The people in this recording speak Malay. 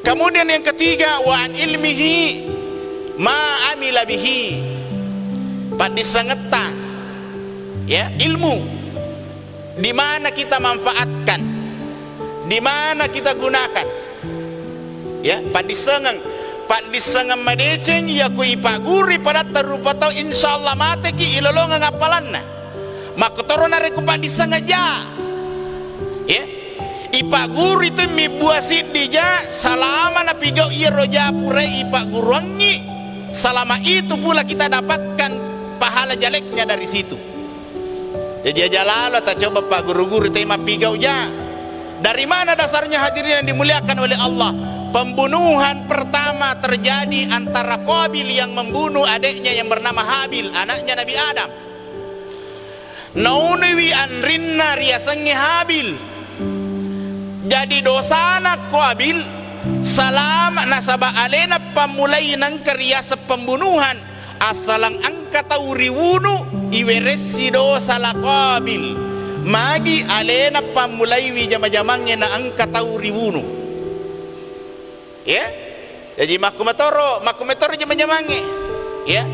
Kemudian yang ketiga, wa an ilmihi ma amila bihi. Padisangeta, ya, ilmu di mana kita manfaatkan, di mana kita gunakan, ya, padisangang madeceng ya ku ipaguri pada terupatau insyaallah mate ki ilolonga ngapalanna makotorona reku padisangaja, ya, ipaguri tu mi buasit dija salama na pigau iya roja pure ipaguruangi, selama itu pula kita dapatkan pahala jeleknya dari situ. Jadi aja lalu tak coba pak guru-guru tema pigau ja. Dari mana dasarnya hadirin yang dimuliakan oleh Allah? Pembunuhan pertama terjadi antara Qabil yang membunuh adiknya yang bernama Habil, anaknya Nabi Adam. Naunewi anrinna riasangi Habil. Jadi dosana Qabil salam nasaba alena pamulai nang keriasa pembunuhan. Asalang angka tauriwunu iweresi dosa la Qabil magi alena pamulaiwi jama-jamangnya na angka tauriwunu, ya. Jadi makumetoro jama-jamangnya, ya.